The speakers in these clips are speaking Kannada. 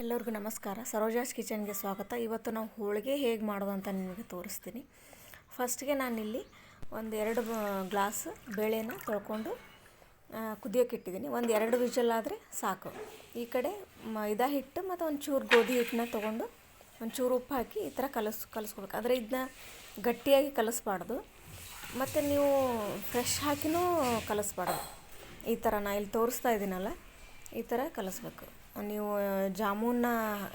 ಎಲ್ಲರಿಗೂ ನಮಸ್ಕಾರ. ಸರೋಜಾಸ್ ಕಿಚನ್ಗೆ ಸ್ವಾಗತ. ಇವತ್ತು ನಾವು ಹೋಳಿಗೆ ಹೇಗೆ ಮಾಡೋದು ಅಂತ ನಿಮಗೆ ತೋರಿಸ್ತೀನಿ. ಫಸ್ಟ್ಗೆ ನಾನಿಲ್ಲಿ ಒಂದು 2 ಗ್ಲಾಸ್ ಬೇಳೆನ ತೊಳ್ಕೊಂಡು ಕುದಿಯೋಕೆ ಇಟ್ಟಿದ್ದೀನಿ. ಒಂದು 2 ವಿಷಲ್ ಆದರೆ ಸಾಕು. ಈ ಕಡೆ ಮೈದಾ ಹಿಟ್ಟು ಮತ್ತು ಒಂಚೂರು ಗೋಧಿ ಹಿಟ್ಟನ್ನ ತೊಗೊಂಡು ಒಂಚೂರು ಉಪ್ಪು ಹಾಕಿ ಈ ಥರ ಕಲಿಸ್ಕೋಬೇಕು. ಆದರೆ ಇದನ್ನ ಗಟ್ಟಿಯಾಗಿ ಕಲಿಸ್ಬಾರ್ದು, ಮತ್ತು ನೀವು ಫ್ರೆಶ್ ಹಾಕಿನೂ ಕಲಿಸ್ಬಾರ್ದು. ಈ ಥರ ನಾನು ಇಲ್ಲಿ ತೋರಿಸ್ತಾ ಇದ್ದೀನಲ್ಲ, ಈ ಥರ ಕಲಿಸ್ಬೇಕು. ನೀವು ಜಾಮೂನ್ನ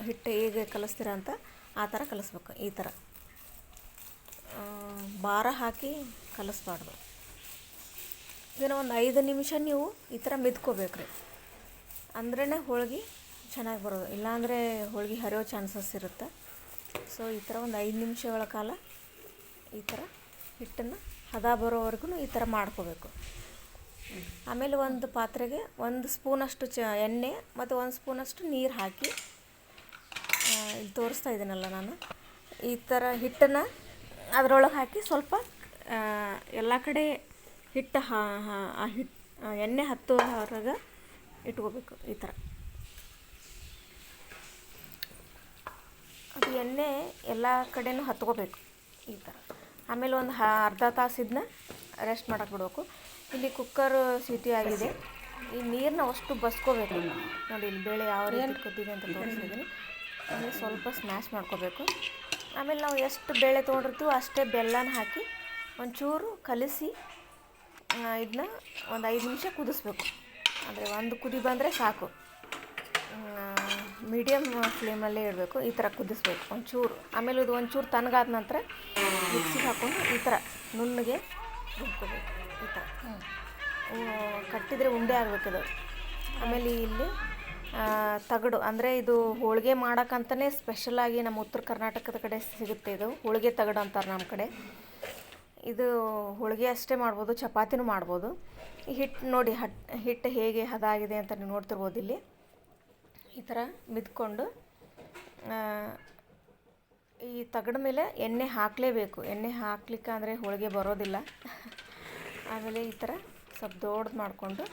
ಹಿಟ್ಟು ಹೇಗೆ ಕಲಿಸ್ತೀರ ಅಂತ ಆ ಥರ ಕಲಿಸ್ಬೇಕು. ಈ ಥರ ಭಾರ ಹಾಕಿ ಕಲಿಸ್ಬಾರ್ದು. ಇದನ್ನು ಒಂದು 5 ನಿಮಿಷ ನೀವು ಈ ಥರ ಮಿದ್ಕೋಬೇಕು ರೀ, ಅಂದ್ರೇ ಹೋಳ್ಗೆ ಚೆನ್ನಾಗಿ ಬರೋದು. ಇಲ್ಲಾಂದರೆ ಹೋಳ್ಗೆ ಹರಿಯೋ ಚಾನ್ಸಸ್ ಇರುತ್ತೆ. ಸೊ ಈ ಥರ ಒಂದು 5 ನಿಮಿಷಗಳ ಕಾಲ ಈ ಥರ ಹಿಟ್ಟನ್ನು ಹದ ಬರೋವರೆಗೂ ಈ ಥರ ಮಾಡ್ಕೋಬೇಕು. ಆಮೇಲೆ ಒಂದು ಪಾತ್ರೆಗೆ 1 ಸ್ಪೂನಷ್ಟು ಎಣ್ಣೆ ಮತ್ತು 1 ಸ್ಪೂನಷ್ಟು ನೀರು ಹಾಕಿ, ಇಲ್ಲಿ ತೋರಿಸ್ತಾ ಇದ್ದೀನಲ್ಲ ನಾನು, ಈ ಥರ ಹಿಟ್ಟನ್ನು ಅದರೊಳಗೆ ಹಾಕಿ ಸ್ವಲ್ಪ ಎಲ್ಲ ಕಡೆ ಹಿಟ್ಟು ಎಣ್ಣೆ ಹತ್ತೋ ಹೊರಗೆ ಇಟ್ಕೋಬೇಕು. ಈ ಥರ ಅದು ಎಣ್ಣೆ ಎಲ್ಲ ಕಡೆನೂ ಹತ್ಕೋಬೇಕು ಈ ಥರ. ಆಮೇಲೆ ಒಂದು ಅರ್ಧ ತಾಸು ಇದನ್ನ ರೆಸ್ಟ್ ಮಾಡೋಕೆ ಬಿಡಬೇಕು. ಇಲ್ಲಿ ಕುಕ್ಕರ್ ಸೀಟಿ ಆಗಿದೆ. ಈ ನೀರನ್ನ ಅಷ್ಟು ಬಸ್ಕೋಬೇಕು. ನೋಡಿ ಇಲ್ಲಿ ಬೇಳೆ ಯಾವ ರೀತಿ ಕುದ್ದಿದೆ ಅಂತ ತೋರಿಸಿದ್ದೀನಿ. ಆಮೇಲೆ ಸ್ವಲ್ಪ ಸ್ಮ್ಯಾಶ್ ಮಾಡ್ಕೋಬೇಕು. ಆಮೇಲೆ ನಾವು ಎಷ್ಟು ಬೇಳೆ ತೊಗೊಂಡಿರ್ತೀವೋ ಅಷ್ಟೇ ಬೆಲ್ಲನ ಹಾಕಿ ಒಂಚೂರು ಕಲಿಸಿ ಇದನ್ನ ಒಂದು 5 ನಿಮಿಷ ಕುದಿಸ್ಬೇಕು. ಅಂದರೆ ಒಂದು ಕುದಿ ಬಂದರೆ ಸಾಕು. ಮೀಡಿಯಮ್ ಫ್ಲೇಮಲ್ಲೇ ಇಡಬೇಕು. ಈ ಥರ ಕುದಿಸ್ಬೇಕು ಒಂಚೂರು. ಆಮೇಲೆ ಇದು ಒಂಚೂರು ತಣ್ಣಗಾದ ನಂತರ ಮಿಕ್ಸಿಗೆ ಹಾಕ್ಕೊಂಡು ಈ ಥರ ನುಣ್ಣಗೆ ರುಬ್ಕೋಬೇಕು. ಈ ಥರ ಕಟ್ಟಿದರೆ ಉಂಡೆ ಆಗಬೇಕದು. ಆಮೇಲೆ ಇಲ್ಲಿ ತಗಡು, ಅಂದರೆ ಇದು ಹೋಳಿಗೆ ಮಾಡೋಕ್ಕಂತಲೇ ಸ್ಪೆಷಲಾಗಿ ನಮ್ಮ ಉತ್ತರ ಕರ್ನಾಟಕದ ಕಡೆ ಸಿಗುತ್ತೆ. ಇದು ಹೋಳಿಗೆ ತಗಡು ಅಂತಾರೆ ನಮ್ಮ ಕಡೆ. ಇದು ಹೋಳಿಗೆ ಅಷ್ಟೇ ಮಾಡ್ಬೋದು, ಚಪಾತಿನೂ ಮಾಡ್ಬೋದು. ಈ ಹಿಟ್ಟು ನೋಡಿ, ಹಿಟ್ಟು ಹೇಗೆ ಹದ ಆಗಿದೆ ಅಂತ ನೀವು ನೋಡ್ತಿರ್ಬೋದು. ಇಲ್ಲಿ ಈ ಥರ ಮಿದ್ಕೊಂಡು ಈ ತಗಡ ಮೇಲೆ ಎಣ್ಣೆ ಹಾಕಲೇಬೇಕು. ಎಣ್ಣೆ ಹಾಕ್ಲಿಕ್ಕೆ ಅಂದರೆ ಹೋಳಿಗೆ ಬರೋದಿಲ್ಲ. ಆಮೇಲೆ ಈ ಥರ ಸ್ವಲ್ಪ ದೊಡ್ಡದು ಮಾಡಿಕೊಂಡು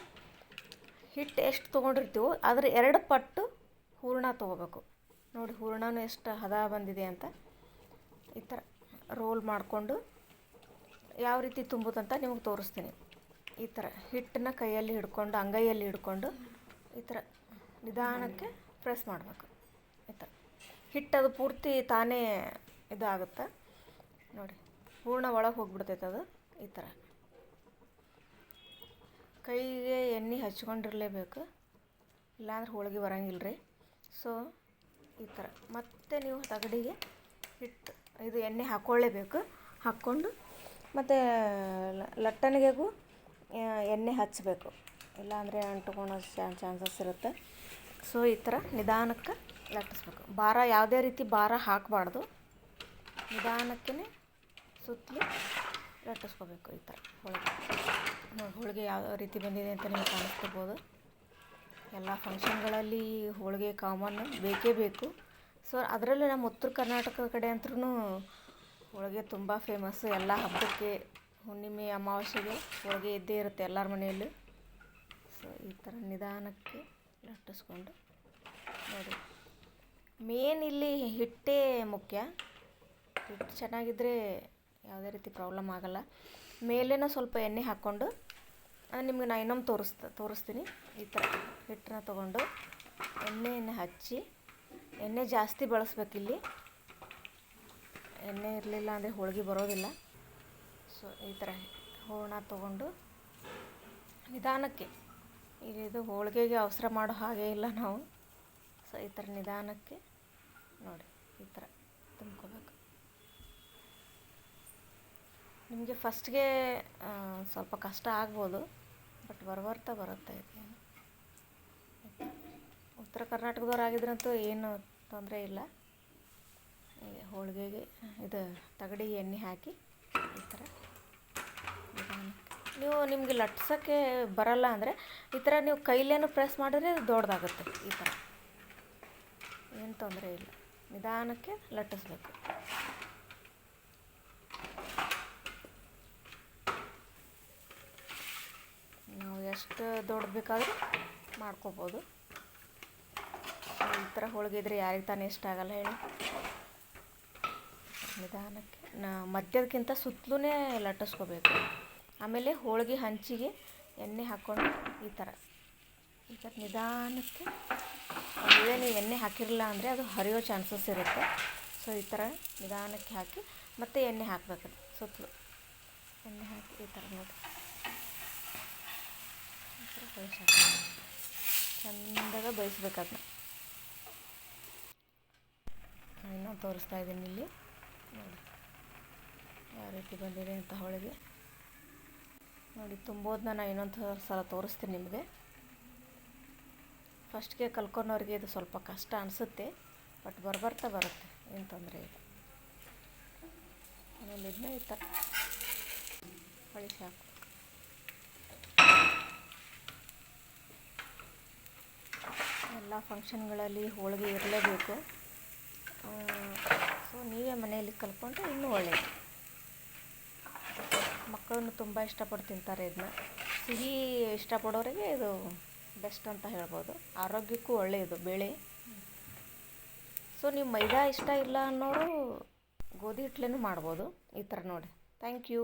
ಹಿಟ್ಟು ಎಷ್ಟು ತೊಗೊಂಡಿರ್ತೀವೋ ಅದ್ರ 2 ಪಟ್ಟು ಹೂರಣ ತೊಗೋಬೇಕು. ನೋಡಿ ಹೂರಣನೂ ಎಷ್ಟು ಹದ ಬಂದಿದೆ ಅಂತ. ಈ ಥರ ರೋಲ್ ಮಾಡಿಕೊಂಡು ಯಾವ ರೀತಿ ತುಂಬುತ್ತಂತ ನಿಮಗೆ ತೋರಿಸ್ತೀನಿ. ಈ ಥರ ಹಿಟ್ಟನ್ನ ಕೈಯಲ್ಲಿ ಹಿಡ್ಕೊಂಡು, ಅಂಗೈಯಲ್ಲಿ ಹಿಡ್ಕೊಂಡು ಈ ಥರ ನಿಧಾನಕ್ಕೆ ಪ್ರೆಸ್ ಮಾಡಬೇಕು. ಈ ಥರ ಹಿಟ್ಟದು ಪೂರ್ತಿ ತಾನೇ ಇದಾಗುತ್ತೆ. ನೋಡಿ ಹೂರಣ ಒಳಗೆ ಹೋಗ್ಬಿಡ್ತೈತೆ ಅದು. ಈ ಥರ ಕೈಗೆ ಎಣ್ಣೆ ಹಚ್ಕೊಂಡಿರಲೇಬೇಕು, ಇಲ್ಲಾಂದ್ರೆ ಹೋಳಿಗೆ ಬರೋಂಗಿಲ್ಲ ರೀ. ಸೊ ಈ ಥರ ಮತ್ತೆ ನೀವು ತಗಡಿಗೆ ಇದು ಎಣ್ಣೆ ಹಾಕ್ಕೊಳ್ಳೇಬೇಕು. ಹಾಕ್ಕೊಂಡು ಮತ್ತು ಲಟ್ಟಣಿಗೆಗೂ ಎಣ್ಣೆ ಹಚ್ಚಬೇಕು, ಇಲ್ಲಾಂದರೆ ಅಂಟ್ಕೊಳ್ಳೋ ಚಾನ್ಸಸ್ ಇರುತ್ತೆ. ಸೊ ಈ ಥರ ನಿಧಾನಕ್ಕೆ ಲಟ್ಟಿಸ್ಬೇಕು. ಭಾರ ಯಾವುದೇ ರೀತಿ ಭಾರ ಹಾಕಬಾರ್ದು, ನಿಧಾನಕ್ಕೇ ಸುತ್ತಲೂ ಲಟ್ಟಿಸ್ಕೋಬೇಕು. ಈ ಥರ ಹೋಳಿಗೆ ಯಾವ ರೀತಿ ಬಂದಿದೆ ಅಂತ ನಿಮಗೆ ಕಾಣಿಸ್ತಿರ್ಬೋದು. ಎಲ್ಲ ಫಂಕ್ಷನ್ಗಳಲ್ಲಿ ಹೋಳಿಗೆ ಕಾಮನ್, ಬೇಕೇ ಬೇಕು. ಸೊ ಅದರಲ್ಲೂ ನಮ್ಮ ಉತ್ತರ ಕರ್ನಾಟಕದ ಕಡೆ ಅಂತೂ ಹೋಳಿಗೆ ತುಂಬ ಫೇಮಸ್ಸು. ಎಲ್ಲ ಹಬ್ಬಕ್ಕೆ, ಹುಣ್ಣಿಮೆ, ಅಮಾವಾಸ್ಯೆಗೆ ಹೋಳಿಗೆ ಇದ್ದೇ ಇರುತ್ತೆ ಎಲ್ಲರ ಮನೆಯಲ್ಲೂ. ಸೊ ಈ ಥರ ನಿಧಾನಕ್ಕೆ ಲಟ್ಟಿಸ್ಕೊಂಡು ನೋಡಿ. ಮೇನ್ ಇಲ್ಲಿ ಹಿಟ್ಟೇ ಮುಖ್ಯ. ಹಿಟ್ಟು ಚೆನ್ನಾಗಿದ್ದರೆ ಯಾವುದೇ ರೀತಿ ಪ್ರಾಬ್ಲಮ್ ಆಗೋಲ್ಲ. ಮೇಲೇನೂ ಸ್ವಲ್ಪ ಎಣ್ಣೆ ಹಾಕ್ಕೊಂಡು, ನಿಮಗೆ ನಾನು ಇನ್ನೊಮ್ಮೆ ತೋರಿಸ್ತೀನಿ. ಈ ಥರ ಹಿಟ್ಟನ್ನ ತೊಗೊಂಡು ಎಣ್ಣೆಯನ್ನು ಹಚ್ಚಿ, ಎಣ್ಣೆ ಜಾಸ್ತಿ ಬಳಸ್ಬೇಕಿಲ್ಲಿ. ಎಣ್ಣೆ ಇರಲಿಲ್ಲ ಅಂದರೆ ಹೋಳಿಗೆ ಬರೋದಿಲ್ಲ. ಸೊ ಈ ಥರ ಹೂರಣ ತೊಗೊಂಡು ನಿಧಾನಕ್ಕೆ, ಇದು ಹೋಳಿಗೆಗೆ ಅವಸರ ಮಾಡೋ ಹಾಗೇ ಇಲ್ಲ ನಾವು. ಸೊ ಈ ಥರ ನಿಧಾನಕ್ಕೆ ನೋಡಿ ಈ ಥರ ತುಂಬ್ಕೋಬೇಕು. ನಿಮಗೆ ಫಸ್ಟ್ಗೆ ಸ್ವಲ್ಪ ಕಷ್ಟ ಆಗ್ಬೋದು, ಬಟ್ ಬರ್ತಾ ಬರುತ್ತೆ. ಉತ್ತರ ಕರ್ನಾಟಕದವ್ರು ಆಗಿದ್ರಂತೂ ಏನು ತೊಂದರೆ ಇಲ್ಲ. ಹೋಳಿಗೆಗೆ ಇದು ತಗಡಿಗೆ ಎಣ್ಣೆ ಹಾಕಿ ಈ ಥರ ನಿಮಗೆ ಲಟ್ಸೋಕ್ಕೆ ಬರಲ್ಲ ಅಂದರೆ ಈ ಥರ ನೀವು ಕೈಲೇನು ಪ್ರೆಸ್ ಮಾಡಿದ್ರೆ ದೊಡ್ಡದಾಗುತ್ತೆ. ಈ ಥರ ಏನು ತೊಂದರೆ ಇಲ್ಲ, ನಿಧಾನಕ್ಕೆ ಲಟ್ಟಿಸ್ಬೇಕು. ನಾವು ಎಷ್ಟು ದೊಡ್ಡ ಬೇಕಾದರೂ ಮಾಡ್ಕೋಬೋದು. ಈ ಥರ ಹೋಳಿಗೆ ಇದ್ರೆ ಯಾರಿಗೆ ತಾನೇ ಇಷ್ಟ ಆಗಲ್ಲ ಹೇಳಿ. ನಿಧಾನಕ್ಕೆ ಮಧ್ಯದಕ್ಕಿಂತ ಸುತ್ತಲೂ ಲಟ್ಟಿಸ್ಕೋಬೇಕು. ಆಮೇಲೆ ಹೋಳಿಗೆ ಹಂಚಿಗೆ ಎಣ್ಣೆ ಹಾಕ್ಕೊಂಡು ಈ ಥರ ನಿಧಾನಕ್ಕೆ, ಒಂದು ವೇಳೆ ನೀವು ಎಣ್ಣೆ ಹಾಕಿರಲಿಲ್ಲ ಅಂದರೆ ಅದು ಹರಿಯೋ ಚಾನ್ಸಸ್ ಇರುತ್ತೆ. ಸೊ ಈ ಥರ ನಿಧಾನಕ್ಕೆ ಹಾಕಿ ಮತ್ತೆ ಎಣ್ಣೆ ಹಾಕಬೇಕು. ಸುತ್ತಲೂ ಎಣ್ಣೆ ಹಾಕಿ ಈ ಥರ ನೋಡಿ, ಈ ಥರ ಬೇಯಿಸಾಕಬೇಕು. ಚೆಂದಾಗ ಬೇಯಿಸ್ಬೇಕು ಅದನ್ನ. ಇನ್ನೊಂದು ತೋರಿಸ್ತಾ ಇದ್ದೀನಿ ಇಲ್ಲಿ ನೋಡಿ ಯಾವ ರೀತಿ ಬಂದಿದೆ ಅಂತ ಹೋಳಿಗೆ ನೋಡಿ. ತುಂಬೋದನ್ನ ನಾನು ಇನ್ನೊಂದು ಸಲ ತೋರಿಸ್ತೀನಿ ನಿಮಗೆ. ಫಸ್ಟ್ಗೆ ಕಲ್ಕೊಳೋರಿಗೆ ಇದು ಸ್ವಲ್ಪ ಕಷ್ಟ ಅನಿಸುತ್ತೆ, ಬಟ್ ಬರ್ತಾ ಬರುತ್ತೆ, ಏನು ತೊಂದರೆ ಇಲ್ಲ. ಆಮೇಲೆ ಇದನ್ನ ಈ ಥರ ಹೊಳಿಸಿ ಹಾಕು. ಎಲ್ಲ ಫಂಕ್ಷನ್ಗಳಲ್ಲಿ ಹೋಳಿಗೆ ಇರಲೇಬೇಕು. ಸೊ ನೀವೇ ಮನೆಯಲ್ಲಿ ಕಲ್ತ್ಕೊಂಡ್ರೆ ಇನ್ನೂ ಒಳ್ಳೆಯದು. ಮಕ್ಕಳನ್ನು ತುಂಬ ಇಷ್ಟಪಟ್ಟು ತಿಂತಾರೆ ಇದನ್ನ. ಸಿಹಿ ಇಷ್ಟಪಡೋರಿಗೆ ಇದು ಬೆಸ್ಟ್ ಅಂತ ಹೇಳ್ಬೋದು. ಆರೋಗ್ಯಕ್ಕೂ ಒಳ್ಳೆಯದು ಬೇಳೆ. ಸೊ ನೀವು ಮೈದಾ ಇಷ್ಟ ಇಲ್ಲ ಅನ್ನೋರು ಗೋಧಿ ಹಿಟ್ಲೇನೂ ಮಾಡ್ಬೋದು ಈ ಥರ ನೋಡಿ. Thank you.